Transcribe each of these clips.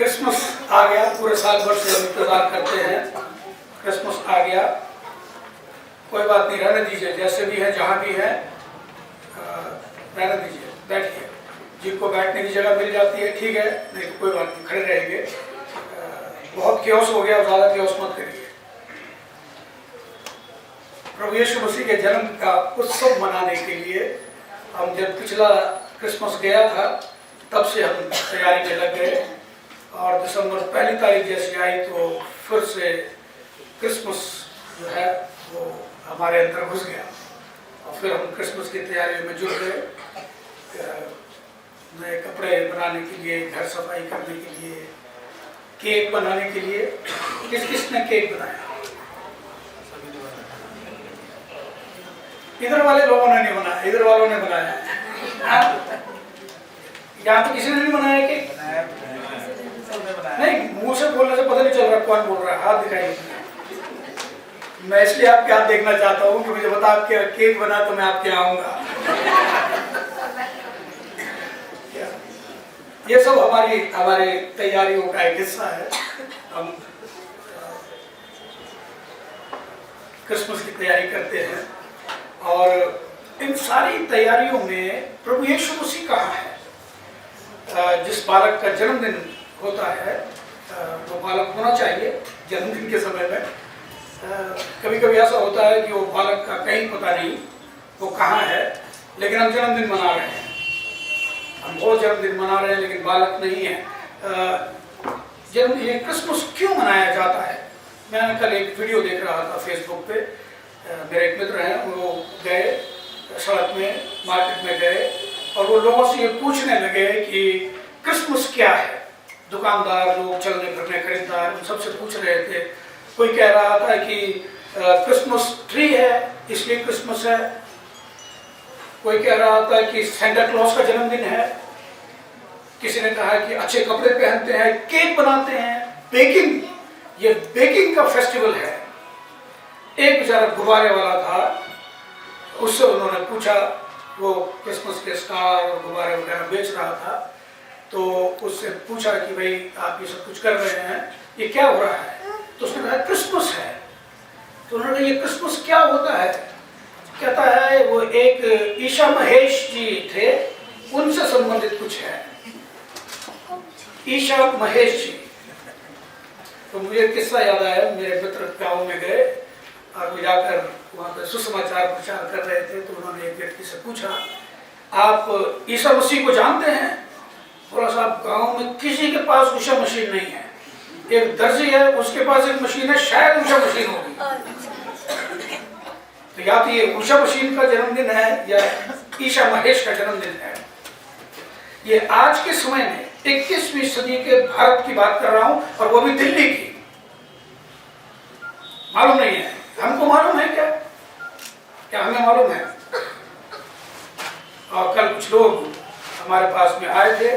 Christmas आ गया, पूरे साल भर से हम इंतजार करते हैं। क्रिसमस आ गया, कोई बात नहीं, रहने दीजिए, जैसे भी है जहाँ भी है रहने दीजिए, बैठिए। जिनको बैठने की जगह मिल जाती है ठीक है, नहीं तो कोई बात नहीं, खड़े रहेंगे। बहुत क्योस हो गया, ज़्यादा क्योस मत करिए। प्रभु यीशु मसीह के जन्म का उत्सव मनाने के लिए हम जब पिछला क्रिसमस गया था तब से हम तैयारी में लग गए, और दिसंबर 1 तारीख जैसी आई तो फिर से क्रिसमस जो है वो हमारे अंदर घुस गया, और फिर हम क्रिसमस की तैयारियों में जुट गए। नए कपड़े बनाने के लिए, घर सफाई करने के लिए, केक बनाने के लिए। किस किस ने केक बनाया? इधर वाले लोगों ने नहीं बनाया, इधर वालों ने बनाया। यहाँ तो किसी ने नहीं बनाया केक? नहीं, मुंह से बोलने से पता नहीं चल रहा कौन बोल रहा है। हाथ दिखाइए। मैं इसलिए आपके हाथ देखना चाहता हूँ कि मुझे बता, आपके केक बना तो मैं आपके आऊंगा। ये सब हमारे तैयारियों का एक हिस्सा है। हम क्रिसमस की तैयारी करते हैं, और इन सारी तैयारियों में प्रभु यीशु मसीह कहाँ है? जिस बालक का जन्मदिन होता है वो बालक होना चाहिए जन्मदिन के समय में। कभी कभी ऐसा होता है कि वो बालक का कहीं पता नहीं वो कहाँ है, लेकिन हम जन्मदिन मना रहे हैं, हम बहुत जन्मदिन मना रहे हैं, लेकिन बालक नहीं है। ये क्रिसमस क्यों मनाया जाता है? मैंने कल एक वीडियो देख रहा था फेसबुक पे। मेरे एक मित्र हैं, वो गए सड़क में, मार्केट में गए, और वो लोगों से ये पूछने लगे कि क्रिसमस क्या है। दुकानदार लोग, चलने फिरने खरीदार, उन सबसे पूछ रहे थे। कोई कह रहा था कि क्रिसमस ट्री है इसलिए क्रिसमस है, कोई कह रहा था कि सेंटा क्लॉज का जन्मदिन है, किसी ने कहा कि अच्छे कपड़े पहनते हैं, केक बनाते हैं, बेकिंग, ये बेकिंग का फेस्टिवल है। एक बेचारा गुब्बारे वाला था, उससे उन्होंने पूछा, वो क्रिसमस के स्टार और गुब्बारे वगैरह बेच रहा था, तो उससे पूछा कि भाई आप ये सब कुछ कर रहे हैं, ये क्या हो रहा है? तो उसने कहा क्रिसमस है। तो उन्होंने कहा ये क्रिसमस क्या होता है? कहता है वो एक ईशा महेश जी थे, उनसे संबंधित कुछ है, ईशा महेश जी। तो मुझे किस्सा याद आया, मेरे मित्र गाँव में गए और वो जाकर वहाँ पर सुसमाचार प्रचार कर रहे थे, तो उन्होंने एक व्यक्ति से पूछा, आप ईसा मसीह को जानते हैं? बोला साहब गांव में किसी के पास उषा मशीन नहीं है, एक दर्जी है उसके पास एक मशीन है, शायद उषा मशीन होगी। तो या तो ये उषा मशीन का जन्मदिन है या ईशा महेश का जन्मदिन है। ये आज के समय में 21वीं सदी के भारत की बात कर रहा हूं, और वो भी दिल्ली की। मालूम नहीं है हमको, मालूम है क्या? क्या हमें मालूम है? और कल कुछ लोग हमारे पास में आए थे,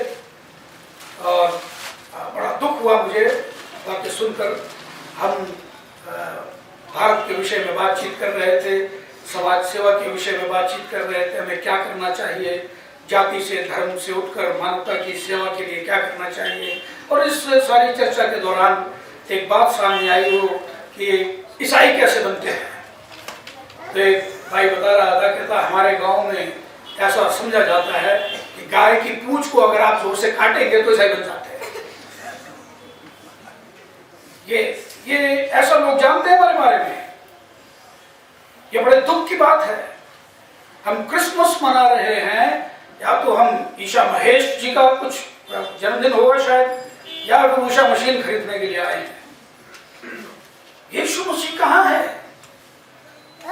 और बड़ा दुख हुआ मुझे बातें सुनकर। हम भारत के विषय में बातचीत कर रहे थे, समाज सेवा के विषय में बातचीत कर रहे थे, हमें क्या करना चाहिए, जाति से, धर्म से उठकर मानवता की सेवा के लिए क्या करना चाहिए। और इस सारी चर्चा के दौरान एक बात सामने आई हो कि ईसाई कैसे बनते हैं। तो एक भाई बता रहा था, कहता हमारे गांव में ऐसा समझा जाता है कि गाय की पूंछ को अगर आप जोर से काटेंगे तो ईसाई बन जाते हैं। ये ऐसा लोग जानते हैं हमारे बारे में। ये बड़े दुख की बात है। हम क्रिसमस मना रहे हैं, या तो हम ईशा महेश जी का कुछ जन्मदिन होगा शायद, या फिर उषा मशीन खरीदने के लिए आए हैं। यीशु मसीह कहाँ है?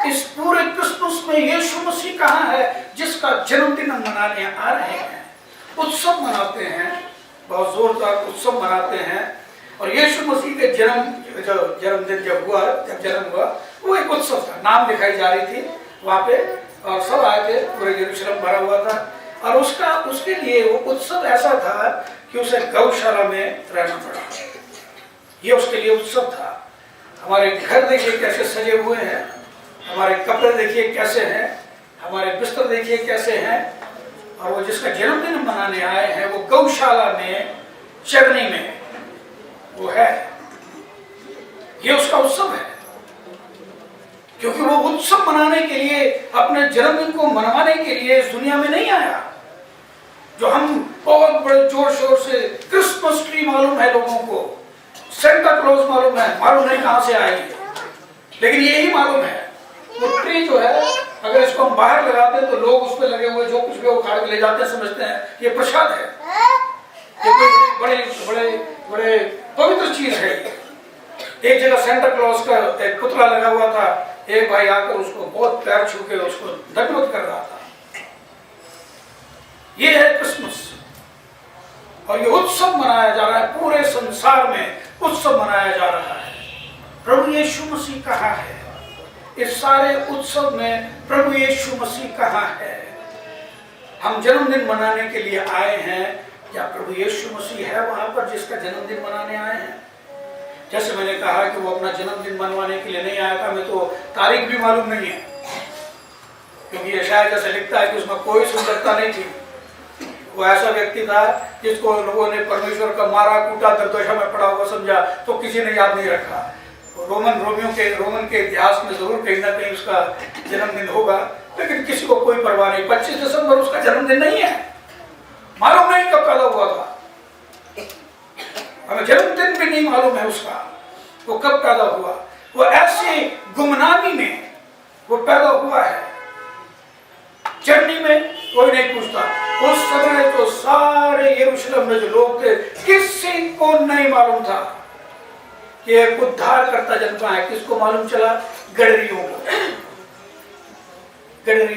इस पूरे क्रिसमस में यीशु मसीह कहाँ है जिसका जन्मदिन हम मनाने आ रहे हैं? उत्सव मनाते हैं, बहुत जोरदार उत्सव मनाते हैं। और यीशु मसीह के जन्मदिन जब जन्म हुआ, वो एक उत्सव था, नाम लिखाई जा रही थी वहाँ पे, और सब आए थे, पूरे यरूशलेम भरा हुआ था। और उसके लिए वो उत्सव ऐसा था कि उसे गौशाला में रहना पड़ा। ये उसके लिए उत्सव था। हमारे घर देखिए कैसे सजे हुए हैं, हमारे कपड़े देखिए कैसे हैं, हमारे बिस्तर देखिए कैसे हैं। और वो जिसका जन्मदिन मनाने आए हैं वो गौशाला में, चरनी में, उत्सव मनाने के लिए, अपने जन्मदिन को मनवाने के लिए इस दुनिया में नहीं आया। जो हम बहुत बड़े जोर शोर से क्रिसमस ट्री मालूम है लोगों को, सेंटा क्लॉज मालूम है, मालूम नहीं कहां से आई, लेकिन यही मालूम है वो ट्री जो है, अगर इसको हम बाहर लगाते हैं तो लोग उस पर लगे हुए जो कुछ भी उखाड़ के ले जाते हैं, समझते हैं ये प्रसाद है, ये कोई बड़े बड़े बड़े पवित्र चीज है। एक जगह सेंटा क्लॉज का एक पुतला लगा हुआ था, एक भाई आकर उसको बहुत पैर छू के उसको दंडवत कर रहा था। ये है क्रिसमस, और ये उत्सव मनाया जा रहा है, पूरे संसार में उत्सव मनाया जा रहा है। प्रभु यीशु मसीह कहाँ है? इस सारे उत्सव में प्रभु यीशु मसीह कहाँ है? हम जन्मदिन मनाने के लिए आए हैं, या प्रभु यीशु मसीह है वहां पर जिसका जन्मदिन मनाने आए हैं? जैसे मैंने कहा कि वो अपना जन्मदिन मनवाने के लिए नहीं आया था, हमें तो तारीख भी मालूम नहीं है, क्योंकि ये शायद जैसे लिखता है कि उसमें कोई सुंदरता नहीं थी। वो ऐसा व्यक्ति था जिसको लोगों ने परमेश्वर का मारा कूटा दरदशा में पड़ा हुआ समझा, तो किसी ने याद नहीं रखा। रोमन के इतिहास में जरूर कहीं ना कहीं उसका जन्मदिन होगा, लेकिन किसी को कोई परवाह नहीं। 25 दिसंबर उसका जन्मदिन नहीं है, मालूम नहीं कब पैदा हुआ था, हमें जन्मदिन भी नहीं मालूम है उसका, वो कब पैदा हुआ। वो ऐसे गुमनामी में वो पैदा हुआ है, चरनी में कोई नहीं पूछता। उस समय तो सारे यरूशलेम में जो लोग थे, किसी को नहीं मालूम था कि एक उद्धार करता जन्मा है। किसको मालूम चला? गडरियों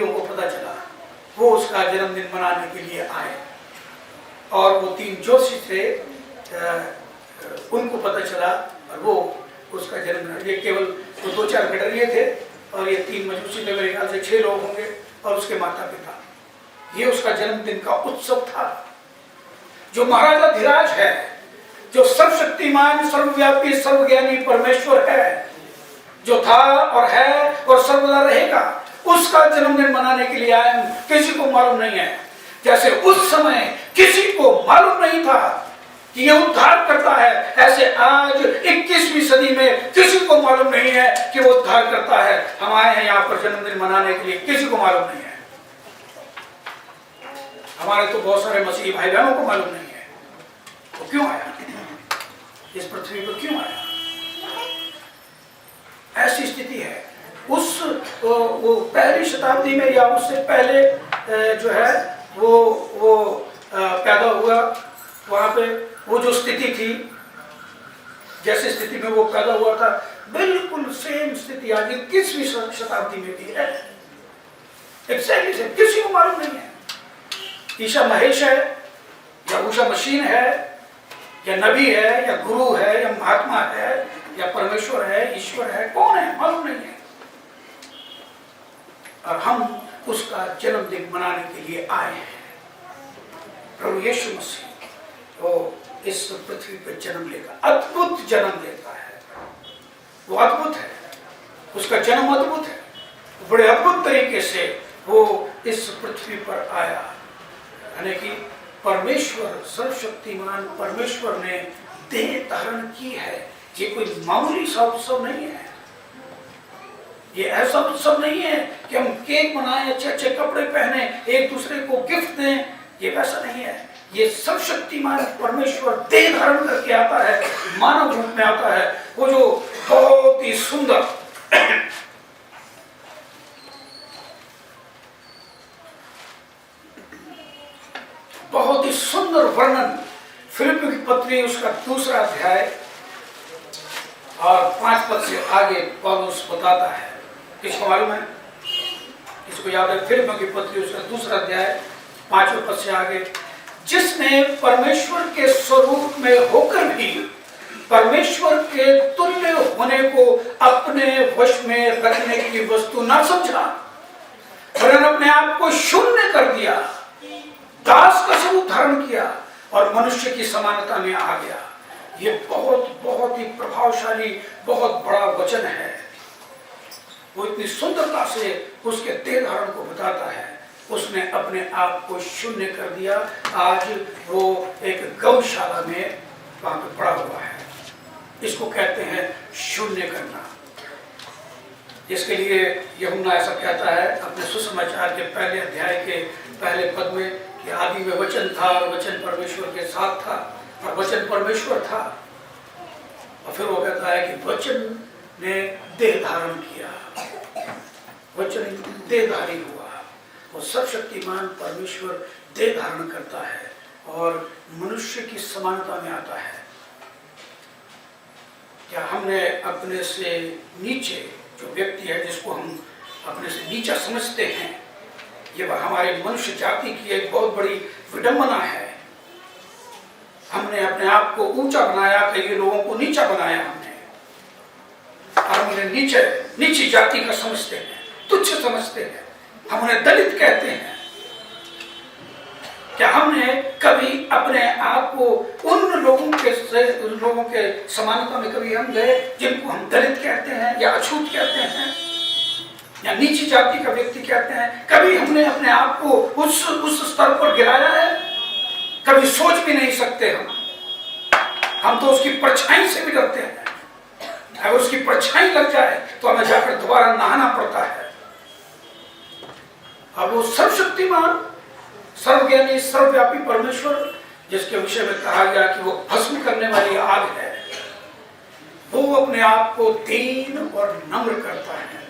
को पता चला। वो उसका जन्मदिन मनाने के लिए आए, और वो 3 जोशी थे, उनको पता चला, और वो उसका जन्मदिन, ये केवल वो 2-4 गडरिये थे, और ये 3 मजूसी थे, मेरे ख्याल से 6 लोग होंगे, और उसके माता पिता। ये उसका जन्मदिन का उत्सव था। जो महाराजा धीराज है, जो सर्वशक्तिमान, सर्वव्यापी, सर्वज्ञानी परमेश्वर है, जो था और है और सर्वदा रहेगा, उसका जन्मदिन मनाने के लिए आए हम। किसी को मालूम नहीं है, जैसे उस समय किसी को मालूम नहीं था कि ये उद्धार करता है, ऐसे आज 21वीं सदी में किसी को मालूम नहीं है कि वो उद्धार करता है। हम आए हैं यहाँ पर जन्मदिन मनाने के लिए, किसी को मालूम नहीं है। हमारे तो बहुत सारे मसीही भाई बहनों को मालूम नहीं है वो क्यों आया, इस पृथ्वी पर क्यों आया। ऐसी स्थिति है। वो पहली शताब्दी में या उससे पहले जो है वो पैदा हुआ, वहां पे वो जो स्थिति थी, जैसी स्थिति में वो पैदा हुआ था, बिल्कुल सेम स्थिति आज 21वीं शताब्दी में भी है। एग्जैक्टली सेम, किसी को मालूम नहीं है ईशा महेश है या उषा मशीन है या नबी है या गुरु है या महात्मा है या परमेश्वर है, ईश्वर है, कौन है मालूम नहीं है। और हम उसका जन्मदिन मनाने के लिए आए हैं। प्रभु यीशु मसीह वो इस पृथ्वी पर जन्म लेगा, अद्भुत जन्म लेता है। वो अद्भुत है, उसका जन्म अद्भुत है। बड़े अद्भुत तरीके से वो इस पृथ्वी पर आया, यानी कि परमेश्वर, सर्वशक्तिमान परमेश्वर ने देह धारण की है। ये कोई मामूली सा उत्सव नहीं है, ये ऐसा उत्सव नहीं है कि हम केक बनाएं, अच्छे अच्छे कपड़े पहने, एक दूसरे को गिफ्ट दें, ये वैसा नहीं है। ये सर्वशक्तिमान परमेश्वर देह धारण करके आता है, मानव रूप में आता है। वो जो बहुत ही सुंदर बहुत ही सुंदर वर्णन फिलिप्पियों की पत्री उसका 2 अध्याय और 5 पद से आगे पौलुस बताता है। किसको मालूम है, किसको याद है? फिलिप्पियों की पत्री उसका 2 अध्याय 5 पद से आगे, जिसने परमेश्वर के स्वरूप में होकर भी परमेश्वर के तुल्य होने को अपने वश में रखने की वस्तु न समझा, वरन अपने आप को शून्य कर दिया, दास का स्वरूप धारण किया और मनुष्य की समानता में आ गया। ये बहुत बहुत ही प्रभावशाली, बहुत बड़ा वचन है। वो इतनी सुंदरता से उसके देह धारण को बताता है। उसने अपने आप को शून्य कर दिया। आज वो एक गौशाला में वहां पे पड़ा हुआ है। इसको कहते हैं शून्य करना। जिसके लिए यूहन्ना ऐसा कहता है अपने सुसमाचार के पहले अध्याय के पहले पद में कि आदि में वचन था और वचन परमेश्वर के साथ था और वचन परमेश्वर था। और फिर वो कहता है कि वचन ने देह धारण किया, वचन देहधारी हुआ। वो सर्वशक्तिमान परमेश्वर देह धारण करता है और मनुष्य की समानता में आता है। क्या हमने अपने से नीचे जो व्यक्ति है, जिसको हम अपने से नीचा समझते हैं, ये हमारे मनुष्य जाति की एक बहुत बड़ी विडंबना है। हमने अपने आप को ऊंचा बनाया, कई लोगों को नीचा बनाया हमने, और हम उन्हें नीची जाति का समझते हैं, तुच्छ समझते हैं, हम उन्हें दलित कहते हैं। क्या हमने कभी अपने आप को उन लोगों के समानता में कभी हम गए जिनको हम दलित कहते हैं या अछूत कहते हैं या नीची जाति का व्यक्ति कहते हैं? कभी हमने अपने आप को उस स्तर पर गिराया है? कभी सोच भी नहीं सकते हम तो उसकी परछाई से भी डरते हैं। अगर उसकी परछाई लग जाए तो हमें जाकर दोबारा नहाना पड़ता है। अब वो सर्वशक्तिमान, सर्वज्ञानी, सर्वव्यापी परमेश्वर, जिसके विषय में कहा गया कि वो भस्म करने वाली आग है, वो अपने आप को दीन और नम्र करता है,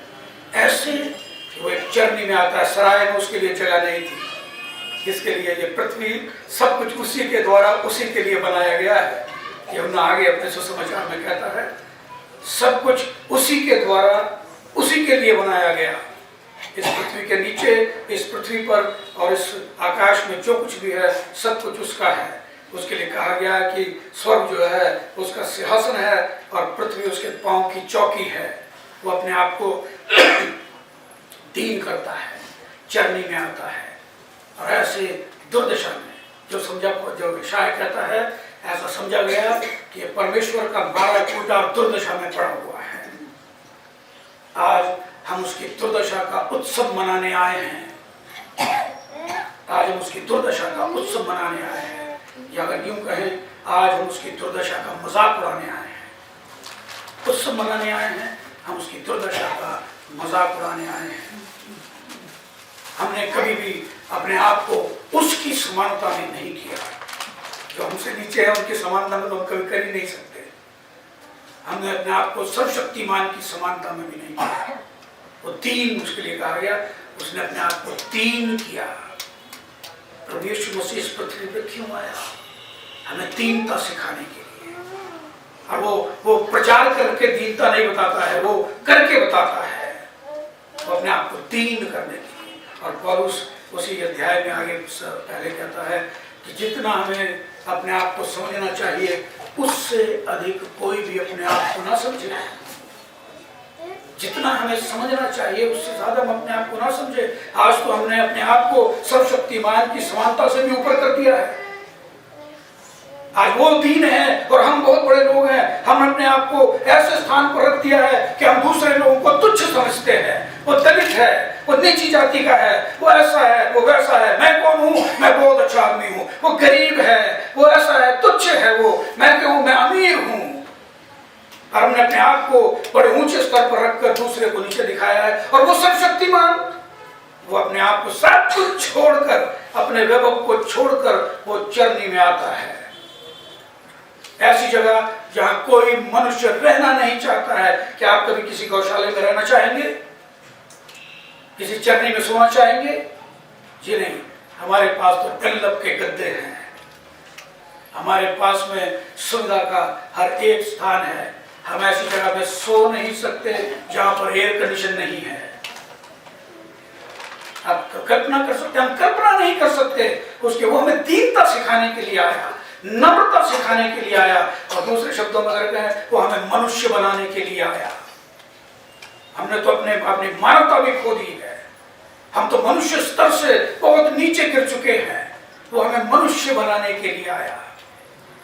ऐसे कि वो एक चरनी में आता है। सराय में उसके लिए जगह नहीं थी, जिसके लिए ये पृथ्वी सब कुछ उसी के द्वारा, उसी के लिए बनाया गया है। यूहन्ना आगे अपने सुसमाचार में कहता है सब कुछ उसी के द्वारा, उसी के लिए बनाया गया। इस पृथ्वी के नीचे, इस पृथ्वी पर और इस आकाश में जो कुछ भी है, सब कुछ उसका है। उसके लिए कहा गया है कि स्वर्ग जो है उसका सिंहासन है और पृथ्वी उसके पांव की चौकी है। वो अपने आप को दीन करता है, चरनी में आता है। और ऐसे दुर्दशा में जो शायद कहता है, ऐसा समझा गया कि परमेश्वर का बाड़ा टूटा दुर्दशा में पड़ा हुआ है। आज हम उसकी दुर्दशा का उत्सव मनाने आए हैं। आज हम उसकी दुर्दशा का उत्सव मनाने आए हैं, या अगर यूं कहें, आज हम उसकी दुर्दशा का मजाक उड़ाने आए हैं। उत्सव मनाने आए हैं, हम उसकी दुर्दशा का मजाक उड़ाने आए हैं। हमने कभी भी अपने आप को उसकी समानता में नहीं किया। जो हमसे नीचे है उनकी समानता में तो हम कभी कर ही नहीं सकते। हमने अपने आप को सर्वशक्तिमान की समानता में भी नहीं किया। वो दीन, उसके लिए कहा गया, उसने अपने आप को दीन किया। प्रभु यीशु मसीह इस पृथ्वी पर क्यों आया? हमें दीनता सिखाने के लिए। और वो प्रचार करके दीनता नहीं बताता है, वो करके बताता है। वो अपने आप को दीन करने के लिए। और पौलुस उसी अध्याय में आगे पहले कहता है कि जितना हमें अपने आप को समझना चाहिए, उससे अधिक कोई भी अपने आप को ना समझे। जितना हमें समझना चाहिए उससे ज्यादा हम अपने आप को ना समझे। आज तो हमने अपने आप को सर्वशक्तिमान की समानता से भी ऊपर कर दिया है। आज वो दीन है और हम बहुत बड़े लोग हैं। हम अपने आप को ऐसे स्थान पर रख दिया है कि हम दूसरे लोगों को तुच्छ समझते हैं। वो दलित है, वो नीची जाति का है, वो ऐसा है, वो वैसा है। मैं कौन हूँ? मैं बहुत अच्छा आदमी हूँ। वो गरीब है, वो ऐसा है, तुच्छ है वो। मैं क्यों? मैं अमीर हूँ। और हमने अपने आप को बड़े ऊंचे स्तर पर रखकर दूसरे को नीचे दिखाया है। और वो सर्वशक्तिमान, वो अपने आप को सब कुछ छोड़कर, अपने वैभव को छोड़कर वो चरनी में आता है। ऐसी जगह जहां कोई मनुष्य रहना नहीं चाहता है। क्या आप कभी किसी गौशाले में रहना चाहेंगे? किसी चरनी में सोना चाहेंगे? जी नहीं। हमारे पास तो डल्लब के गद्दे हैं। हमारे पास में सुविधा का हर एक स्थान है। हम ऐसी जगह में सो नहीं सकते जहां पर एयर कंडीशन नहीं है। आप कल्पना कर सकते? हम कल्पना नहीं कर सकते उसके। वो हमें दीनता सिखाने के लिए आया, नम्रता सिखाने के लिए आया। और दूसरे शब्दों में अगर कहें, वो हमें मनुष्य बनाने के लिए आया। हमने तो अपनी मानवता भी खो दी है। हम तो मनुष्य स्तर से बहुत नीचे गिर चुके हैं। वो हमें मनुष्य बनाने के लिए आया,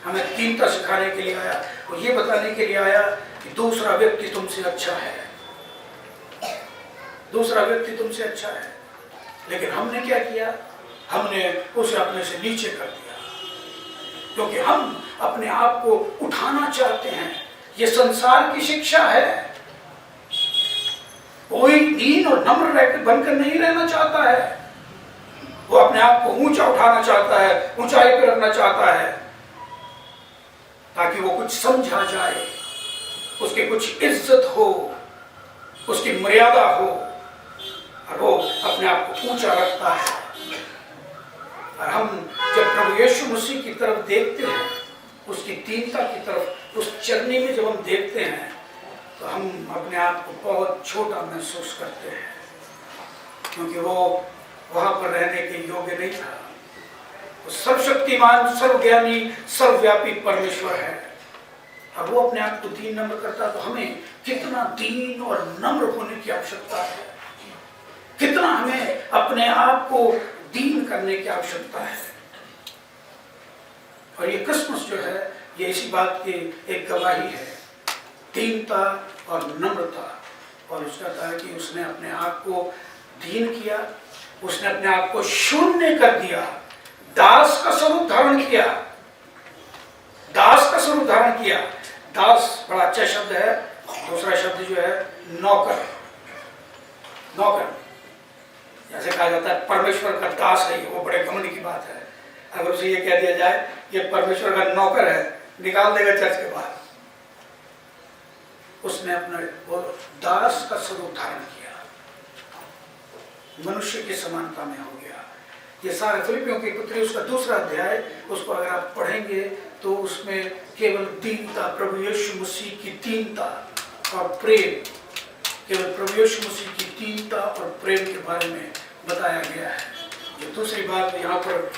हमें दीनता सिखाने के लिए आया। वो ये बताने के लिए आया कि दूसरा व्यक्ति तुमसे अच्छा है, दूसरा व्यक्ति तुमसे अच्छा है। लेकिन हमने क्या किया? हमने उसे अपने से नीचे कर दिया, क्योंकि हम अपने आप को उठाना चाहते हैं। ये संसार की शिक्षा है। कोई दीन और नम्र रहकर बनकर नहीं रहना चाहता है। वो अपने आप को ऊंचा उठाना चाहता है, ऊंचाई पर रखना चाहता है, ताकि वो कुछ समझा जाए, उसकी कुछ इज्जत हो, उसकी मर्यादा हो, और वो अपने आप को ऊंचा रखता है। और हम जब प्रभु यीशु मसीह की तरफ देखते हैं, उसकी दीनता की तरफ, उस चरनी में जब हम देखते हैं, तो हम अपने आप को बहुत छोटा महसूस करते हैं, क्योंकि वो वहां पर रहने के योग्य नहीं था। वो सर्वशक्तिमान, सर्वज्ञानी, सर्वव्यापी परमेश्वर है, और वो अपने आप को दीन नम्र करता। तो हमें कितना दीन और नम्र होने की आवश्यकता है, कितना हमें अपने आप को दीन करने की आवश्यकता है। और ये क्रिसमस जो है, ये इसी बात की एक गवाही है, दीनता और नम्रता। और उसका कहा कि उसने अपने आप को दीन किया, उसने अपने आप को शून्य कर दिया, दास का स्वरूप धारण किया, दास का स्वरूप धारण किया। दास बड़ा अच्छा शब्द है। दूसरा शब्द जो है नौकर, नौकर जैसे कहा जाता है परमेश्वर का दास है, वो बड़े घमंड की बात है। अगर उसे ये कह दिया जाए ये परमेश्वर का नौकर है, निकाल देगा चर्च के बाहर। उसने अपने वो दास का स्वरूप धारण किया, मनुष्य की समानता में हो गया। ये सारे फिलिपियों की पत्री उसका दूसरा अध्याय, उसको अगर आप पढ़ेंगे तो उसमें केवल दीनता, प्रभु यीशु मसीह की दीनता और प्रेम, केवल प्रभु यीशु मसीह की दीनता और प्रेम के बारे में बताया गया है। जो दूसरी बात यहाँ पर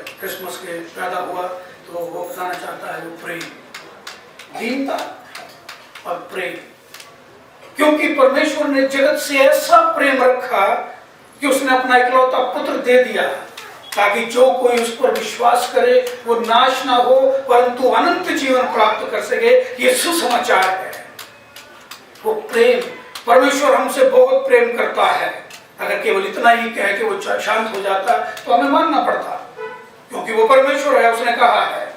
क्रिसमस के पैदा हुआ, तो वो बताना चाहता है वो प्रेम, दीनता और प्रेम। क्योंकि परमेश्वर ने जगत से ऐसा प्रेम रखा कि उसने अपना इकलौता पुत्र दे दिया, ताकि जो कोई उस पर विश्वास करे वो नाश ना हो, परंतु अनंत जीवन प्राप्त कर सके। ये सुसमाचार है। वो प्रेम, परमेश्वर हमसे बहुत प्रेम करता है। अगर केवल इतना ही कहे कि वो शांत हो जाता तो हमें मानना पड़ता, क्योंकि वो परमेश्वर है, उसने कहा है।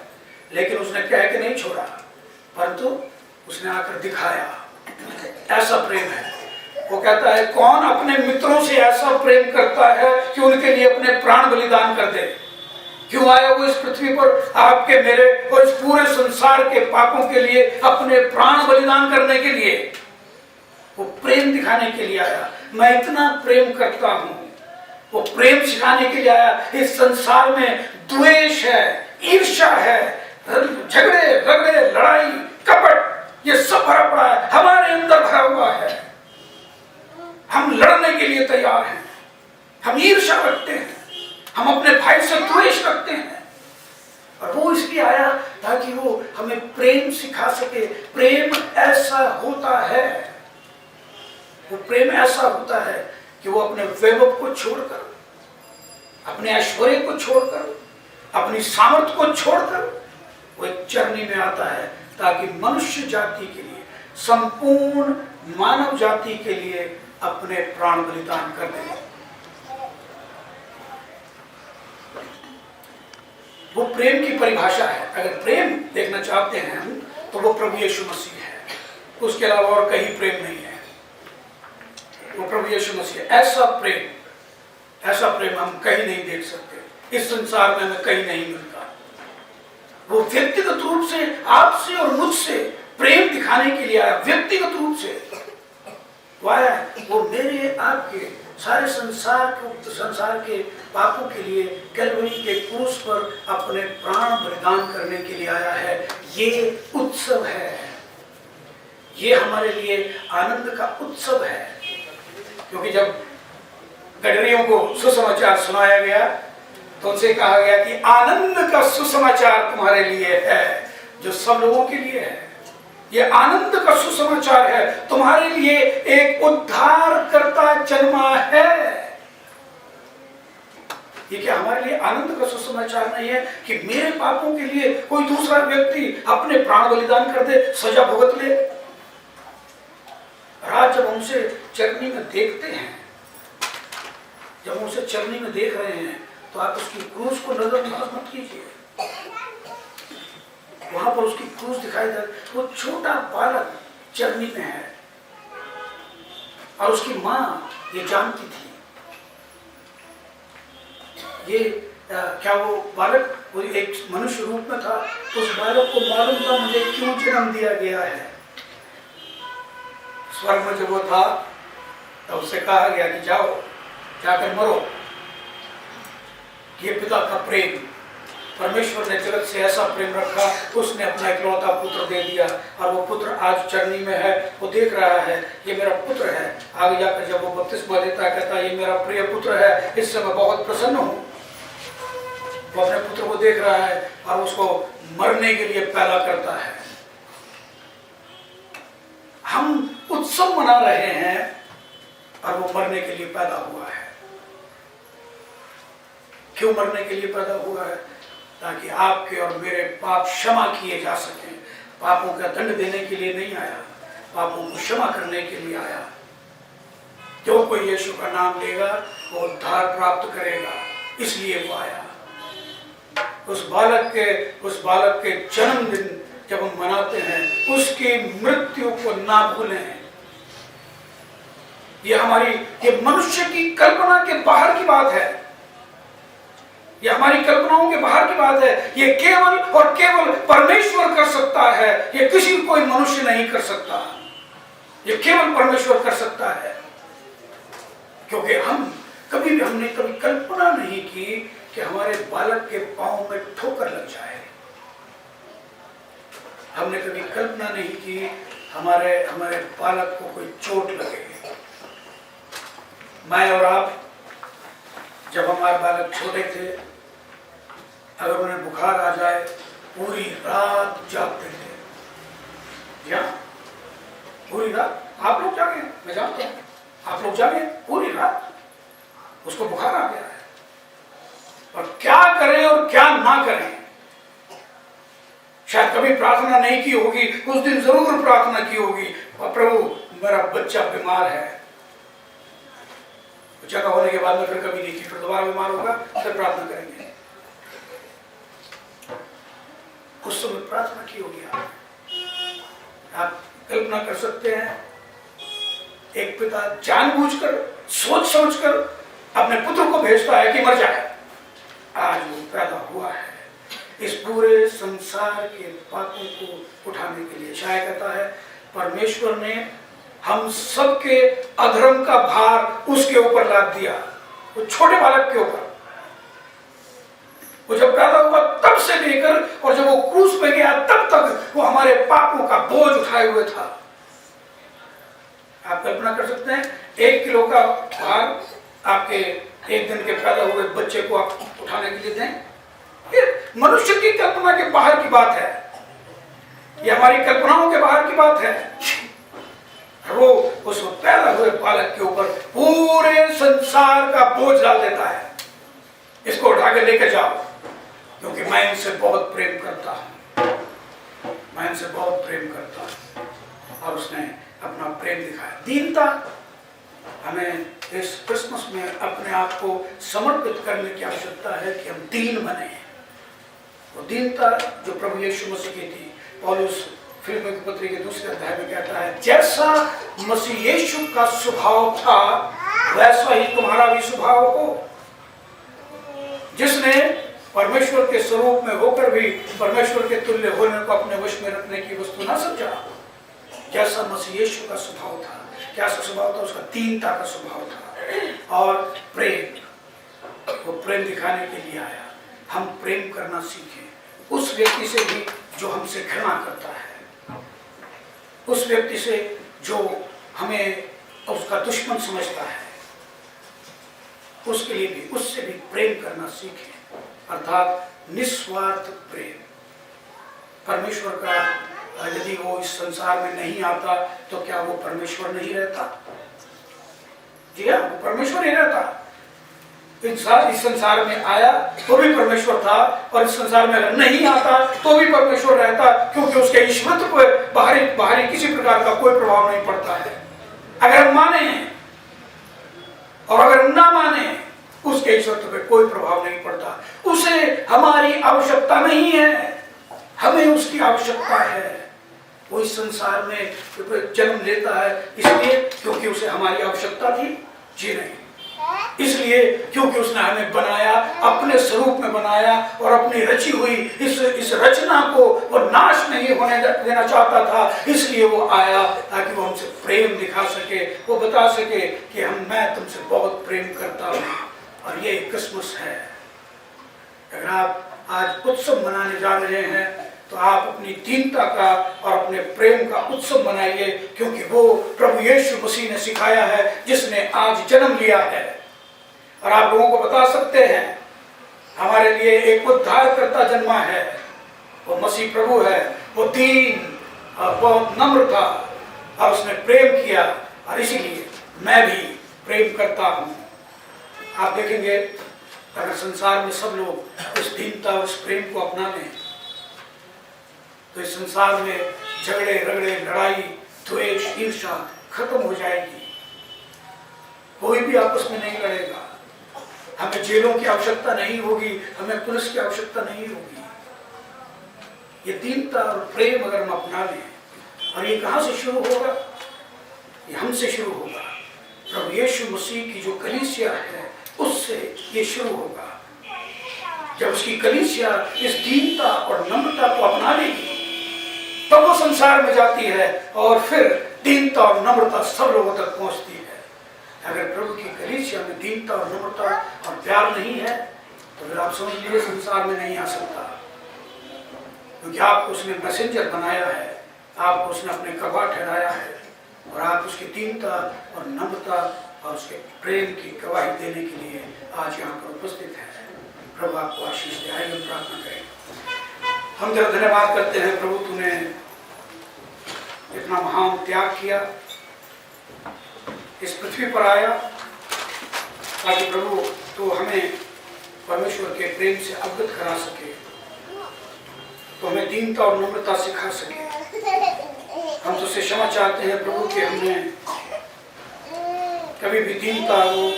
लेकिन उसने कह के नहीं छोड़ा, परंतु उसने आकर दिखाया ऐसा प्रेम है। वो कहता है कौन अपने मित्रों से ऐसा प्रेम करता है कि उनके लिए अपने प्राण बलिदान कर दे। क्यों आया वो इस पृथ्वी पर? आपके, मेरे और इस पूरे संसार के पापों के लिए अपने प्राण बलिदान करने के लिए, वो प्रेम दिखाने के लिए आया। मैं इतना प्रेम करता हूं, वो प्रेम सिखाने के लिए आया। इस संसार में द्वेष है, ईर्ष्या है, झगड़े रगड़े, लड़ाई, कपट, ये सब भरा पड़ा है, हमारे अंदर भरा हुआ है। हम लड़ने के लिए तैयार हैं, हम ईर्ष्या रखते हैं, हम अपने भाई से द्वेष रखते हैं। और वो इसलिए आया ताकि वो हमें प्रेम सिखा सके। प्रेम ऐसा होता है, वो प्रेम ऐसा होता है कि वो अपने वैभव को छोड़कर, अपने ऐश्वर्य को छोड़कर, अपनी सामर्थ्य को छोड़कर वो एक चरनी में आता है, ताकि मनुष्य जाति के लिए, संपूर्ण मानव जाति के लिए अपने प्राण बलिदान कर दे। वो प्रेम की परिभाषा है। अगर प्रेम देखना चाहते हैं हम, तो वो प्रभु यीशु मसीह है, उसके अलावा और कहीं प्रेम नहीं है। वो प्रभु यीशु मसीह। ऐसा प्रेम हम कहीं नहीं देख सकते, इस संसार में हमें कहीं नहीं मिलता। वो व्यक्तिगत रूप से आपसे और मुझसे प्रेम दिखाने के लिए आया, व्यक्तिगत रूप से वो आया। वो मेरे आपके सारे संसार के पापों के लिए कैलवरी के क्रूस पर अपने प्राण बलिदान करने के लिए आया है। ये उत्सव है, ये हमारे लिए आनंद का उत्सव है। क्योंकि जब गडरियों को सुसमाचार सुनाया गया, तो उनसे कहा गया कि आनंद का सुसमाचार तुम्हारे लिए है, जो सब लोगों के लिए है। ये आनंद का सुसमाचार है, तुम्हारे लिए एक उद्धारकर्ता जन्मा है। ये क्या हमारे लिए आनंद का सुसमाचार नहीं है कि मेरे पापों के लिए कोई दूसरा व्यक्ति अपने प्राण बलिदान कर दे, सजा भुगत ले? रात जब उनसे चरनी में देखते हैं, जब उनसे चरनी में देख रहे हैं, तो आप उसकी क्रूस को नजरअंदाज मत कीजिए। वहां पर उसकी क्रूस दिखाई दे, वो छोटा बालक चरनी में है, और उसकी माँ ये जानती थी। ये क्या वो बालक वो एक मनुष्य रूप में था, तो उस बालक को मालूम था मुझे क्यों जन्म दिया गया है। स्वर्ग में जब वो था तो उससे कहा गया कि जाओ जाकर मरो। ये पिता का प्रेम, परमेश्वर ने जगत से ऐसा प्रेम रखा, उसने अपना इकलौता पुत्र दे दिया, और वो पुत्र आज चरनी में है, वो देख रहा है ये मेरा पुत्र है। आगे जाकर जब वो बपतिस्मा देता है कहता है ये मेरा प्रिय पुत्र है, इससे मैं बहुत प्रसन्न हूँ। वो अपने पुत्र को देख रहा है और उसको मरने के लिए पैदा करता है। हम उत्सव मना रहे हैं और वो मरने के लिए पैदा हुआ है। क्यों मरने के लिए पैदा हुआ है? ताकि आपके और मेरे पाप क्षमा किए जा सकें। पापों का दंड देने के लिए नहीं आया, पापों को क्षमा करने के लिए आया। जो कोई यीशु का नाम लेगा वो उद्धार प्राप्त करेगा, इसलिए वो आया। उस बालक के जन्मदिन जब हम मनाते हैं, उसकी मृत्यु को ना भूलें। ये मनुष्य की कल्पना के बाहर की बात है, ये हमारी कल्पनाओं के बाहर की बात है। ये केवल और केवल परमेश्वर कर सकता है, ये किसी कोई मनुष्य नहीं कर सकता। ये केवल परमेश्वर कर सकता है, क्योंकि हमने कभी कल्पना नहीं की कि हमारे बालक के पांव में ठोकर लग जाए। हमने कभी कल्पना नहीं की हमारे बालक को कोई चोट लगे। मैं और आप जब हमारे बालक छोटे थे, अगर उन्हें बुखार आ जाए पूरी रात जागते थे। क्या पूरी रात? आप लोग जागे, मैं जानता हूं, आप लोग जागे पूरी रात। उसको बुखार आ गया है, और क्या करें और क्या ना करें। शायद कभी प्रार्थना नहीं की होगी, उस दिन जरूर प्रार्थना की होगी, और प्रभु मेरा बच्चा बीमार है। जगह होने के बाद में फिर कभी नहीं की, फिर दोबारा बीमार होगा फिर प्रार्थना करेंगे। उस समय प्रार्थना की होगी। आप कल्पना कर सकते हैं, एक पिता जानबूझकर सोच समझकर अपने पुत्र को भेजता है कि मर जाए। आज वो पैदा हुआ है इस पूरे संसार के पापों को उठाने के लिए। शायद कहता है परमेश्वर ने हम सबके अधर्म का भार उसके ऊपर लाद दिया, वो छोटे बालक के ऊपर। वो जब पैदा हुआ तब से लेकर और जब वो क्रूस पे गया तब तक वो हमारे पापों का बोझ उठाए हुए था। आप कल्पना कर सकते हैं 1 किलो का भार आपके एक दिन के पैदा हुए बच्चे को आप उठाने के लिए दें? ये मनुष्य की कल्पना के बाहर की बात है, ये हमारी कल्पनाओं के बाहर की बात है। वो उस पैदा हुए बालक के ऊपर पूरे संसार का बोझ डाल देता है। इसको उठा के लेकर जाओ, क्योंकि मैं इनसे बहुत प्रेम करता हूं, मैं इनसे बहुत प्रेम करता हूं। और उसने अपना प्रेम दिखाया। दीनता, हमें इस क्रिसमस में अपने आप को समर्पित करने की आवश्यकता है कि हम दीन बने। वो दीनता जो प्रभु यीशु मसीह की थी, पौलुस फिलिप्पियों की पत्री के 2 अध्याय में कहता है, जैसा मसीह यीशु का स्वभाव था वैसा ही तुम्हारा भी स्वभाव हो। जिसने परमेश्वर के स्वरूप में होकर भी परमेश्वर के तुल्य होने को अपने वश में रखने की वस्तु न समझा। जैसा मसीह यीशु का स्वभाव था, क्या स्वभाव था उसका? दीनता का स्वभाव था। और प्रेम, वो प्रेम दिखाने के लिए आया। हम प्रेम करना सीखें उस व्यक्ति से भी जो हमसे घृणा करता है, उस व्यक्ति से जो हमें उसका दुश्मन समझता है, उसके लिए भी, उससे भी प्रेम करना सीखें, अर्थात निस्वार्थ प्रेम। परमेश्वर का यदि वो इस संसार में नहीं आता तो क्या वो परमेश्वर नहीं रहता? जी हाँ, वो परमेश्वर ही रहता। इस संसार में आया तो भी परमेश्वर था, और इस संसार में अगर नहीं आता तो भी परमेश्वर रहता, क्योंकि उसके ईश्वरत्व पर बाहरी किसी प्रकार का कोई प्रभाव नहीं पड़ता है। अगर हम माने और अगर ना माने, उसके ईश्वरत्व पर कोई प्रभाव नहीं पड़ता। उसे हमारी आवश्यकता नहीं है, हमें उसकी आवश्यकता है। वो इस संसार में जन्म लेता है इसलिए क्योंकि उसे हमारी आवश्यकता थी? जी नहीं। इसलिए क्योंकि उसने हमें बनाया, अपने स्वरूप में बनाया और अपनी रची हुई इस रचना को वो नाश नहीं होने देना चाहता था। इसलिए वो आया ताकि वो हमसे प्रेम दिखा सके, वो बता सके कि मैं तुमसे बहुत प्रेम करता हूँ। और ये क्रिसमस है। अगर आप आज उत्सव मनाने जा रहे हैं तो आप अपनी दीनता का और अपने प्रेम का उत्सव मनाइए, क्योंकि वो प्रभु यीशु मसीह ने सिखाया है, जिसने आज जन्म लिया है। और आप लोगों को बता सकते हैं हमारे लिए एक उद्धारकर्ता जन्मा है, वो मसीह प्रभु है। वो दीन और बहुत नम्र था और उसने प्रेम किया, और इसीलिए मैं भी प्रेम करता हूँ। आप देखेंगे अगर संसार में सब लोग इस दीनता और इस प्रेम को अपना लें तो इस संसार में झगड़े रगड़े, लड़ाई, द्वेष, ईर्ष्या खत्म हो जाएगी। कोई भी आपस में नहीं लड़ेगा। हमें जेलों की आवश्यकता नहीं होगी, हमें पुलिस की आवश्यकता नहीं होगी। ये दीनता और प्रेम अगर हम अपना लें, और ये कहाँ से शुरू होगा? ये हमसे शुरू होगा। प्रभु यीशु मसीह की जो कलीसिया है उससे ये शुरू होगा। जब उसकी कलीसिया इस दीनता और नम्रता को अपना लेगी तब वो संसार में जाती है और फिर दीनता और नम्रता सब लोगों तक पहुंचती है। अगर प्रभु की कलीसिया में दीनता और नम्रता और प्यार नहीं है तो फिर आप समझ लीजिए संसार में नहीं आ सकता, क्योंकि आपको उसने मैसेंजर बनाया है, आपको उसने अपने गवाह ठहराया है, और आप उसकी दीनता और नम्रता और उसके प्रेम की गवाही देने के लिए आज यहाँ पर उपस्थित है। प्रभु आपको आशीष दे। आइए हम प्रार्थना करें। हम तेरा धन्यवाद करते हैं प्रभु, तूने इतना महान त्याग किया, इस पृथ्वी पर आया ताकि प्रभु तो हमें परमेश्वर के प्रेम से अवगत करा सके, तो हमें दीनता और नम्रता सिखा सके। हम तुझसे क्षमा चाहते हैं प्रभु कि हमने कभी भी दीनता को,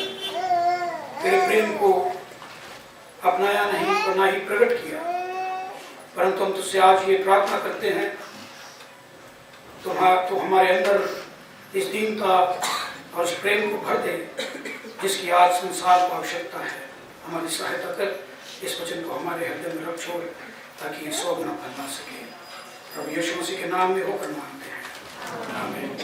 तेरे प्रेम को अपनाया नहीं और ना ही प्रकट किया, परंतु हम तुझसे आज ये प्रार्थना करते हैं तो हमारे अंदर इस दीनता और इस प्रेम को भर दे जिसकी आज संसार को आवश्यकता है। हमारी सहायता कर, इस वचन को हमारे हृदय में रख छोड़ ताकि ये 100 गुना फैला सके। प्रभु यीशु मसीह के नाम में होकर मांगते हैं, आमीन।